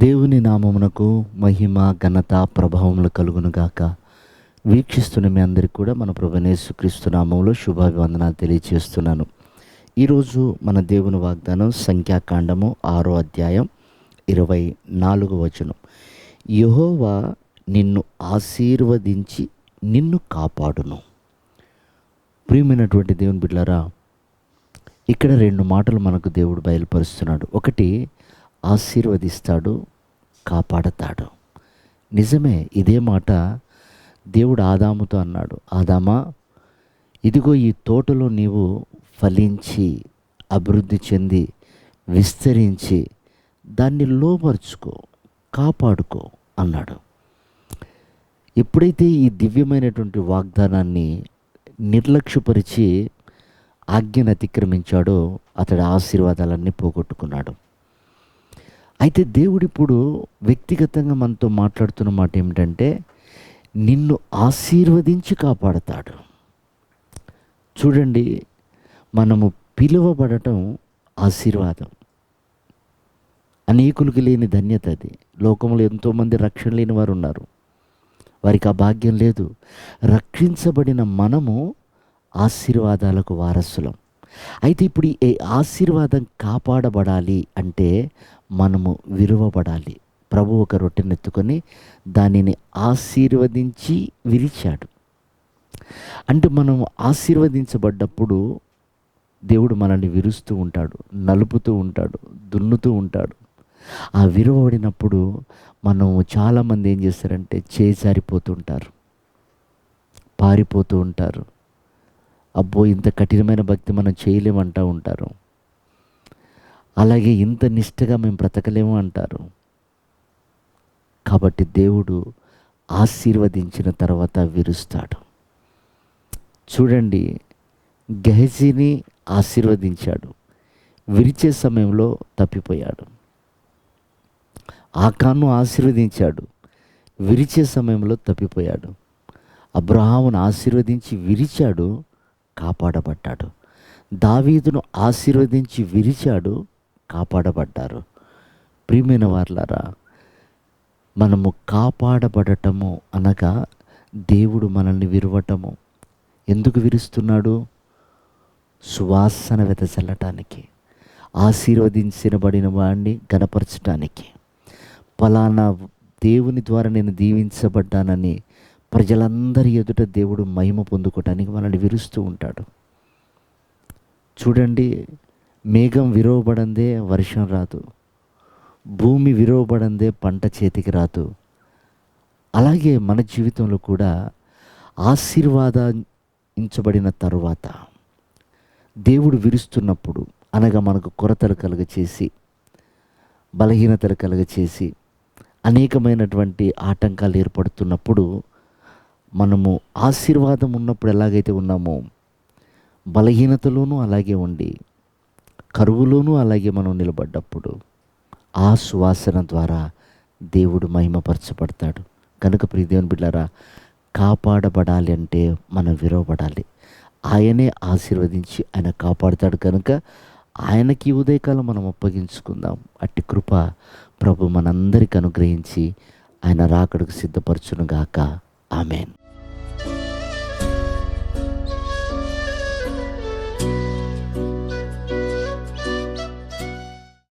దేవుని నామమునకు మహిమ ఘనత ప్రభావములు కలుగునుగాక. వీక్షిస్తున్న మీ అందరికీ కూడా మన ప్రభువైన యేసుక్రీస్తు నామములో శుభాభివందనాలు తెలియజేస్తున్నాను. ఈరోజు మన దేవుని వాగ్దానం సంఖ్యాకాండము 6వ అధ్యాయం 24వ వచనం. యెహోవా నిన్ను ఆశీర్వదించి నిన్ను కాపాడును. ప్రియమైనటువంటి దేవుని బిడ్డలారా, ఇక్కడ 2 మాటలు మనకు దేవుడు బయలుపరుస్తున్నాడు. ఒకటి, ఆశీర్వదిస్తాడు, కాపాడతాడు. నిజమే, ఇదే మాట దేవుడు ఆదాముతో అన్నాడు. ఆదామా, ఇదిగో ఈ తోటలో నీవు ఫలించి అభివృద్ధి చెంది విస్తరించి దాన్ని లోపరుచుకో, కాపాడుకో అన్నాడు. ఎప్పుడైతే ఈ దివ్యమైనటువంటి వాగ్దానాన్ని నిర్లక్ష్యపరిచి ఆజ్ఞను అతిక్రమించాడో అతడి ఆశీర్వాదాలన్నీ పోగొట్టుకున్నాడు. అయితే దేవుడు ఇప్పుడు వ్యక్తిగతంగా మనతో మాట్లాడుతున్న మాట ఏమిటంటే, నిన్ను ఆశీర్వదించి కాపాడతాడు. చూడండి, మనము పిలువబడటం ఆశీర్వాదం. అనేకులకు లేని ధన్యత అది. లోకంలో ఎంతోమంది రక్షణ లేని వారు ఉన్నారు, వారికి ఆ భాగ్యం లేదు. రక్షించబడిన మనము ఆశీర్వాదాలకు వారసులం. అయితే ఇప్పుడు ఈ ఆశీర్వాదం కాపాడబడాలి అంటే మనము విరువబడాలి. ప్రభు ఒక రొట్టెనెత్తుకొని దానిని ఆశీర్వదించి విరిచాడు. అంటే మనం ఆశీర్వదించబడ్డప్పుడు దేవుడు మనల్ని విరుస్తూ ఉంటాడు, నలుపుతూ ఉంటాడు, దున్నుతూ ఉంటాడు. ఆ విరువబడినప్పుడు మనం చాలామంది ఏం చేస్తారంటే చేజారిపోతుంటారు, పారిపోతూ ఉంటారు. అబ్బో, ఇంత కఠినమైన భక్తి మనం చేయలేమంటూ ఉంటారు. అలాగే ఇంత నిష్టగా మేము బ్రతకలేము అంటారు. కాబట్టి దేవుడు ఆశీర్వదించిన తర్వాత విరుస్తాడు. చూడండి, గెహజీని ఆశీర్వదించాడు, విరిచే సమయంలో తప్పిపోయాడు. ఆకాను ఆశీర్వదించాడు, విరిచే సమయంలో తప్పిపోయాడు. అబ్రహామును ఆశీర్వదించి విరిచాడు, కాపాడబడ్డాడు. దావీదును ఆశీర్వదించి విరిచాడు, కాపాడబడ్డారు. ప్రియమైన వారలారా, మనము కాపాడబడటము అనగా దేవుడు మనల్ని విరవటము. ఎందుకు విరుస్తున్నాడు? సువాసన వెదజల్లటానికి, ఆశీర్వదించబడిన వాడిని గణపరచటానికి. ఫలానా దేవుని ద్వారా నేను దీవించబడ్డానని ప్రజలందరి ఎదుట దేవుడు మహిమ పొందుకోవటానికి మనల్ని విరుస్తూ ఉంటాడు. చూడండి, మేఘం విరవబడందే వర్షం రాదు, భూమి విరవబడందే పంట చేతికి రాదు. అలాగే మన జీవితంలో కూడా ఆశీర్వాదించబడిన తరువాత దేవుడు విరుస్తున్నప్పుడు, అనగా మనకు కొరతలు కలుగచేసి, బలహీనతలు కలుగచేసి, అనేకమైనటువంటి ఆటంకాలు ఏర్పడుతున్నప్పుడు, మనము ఆశీర్వాదం ఉన్నప్పుడు ఎలాగైతే ఉన్నామో బలహీనతలోనూ అలాగే ఉండి, కరువులోనూ అలాగే మనం నిలబడ్డప్పుడు ఆ సువాసన ద్వారా దేవుడు మహిమపరచబడతాడు. కనుక ప్రియ దేవుని బిడ్డలారా, కాపాడబడాలి అంటే మనం విరవబడాలి. ఆయనే ఆశీర్వదించి ఆయన కాపాడుతాడు. కనుక ఆయనకి ఉదయకాలం మనం అప్పగించుకుందాం. అట్టి కృప ప్రభు మనందరికి అనుగ్రహించి ఆయన రాకడకు సిద్ధపరచునుగాక. ఆమేన్.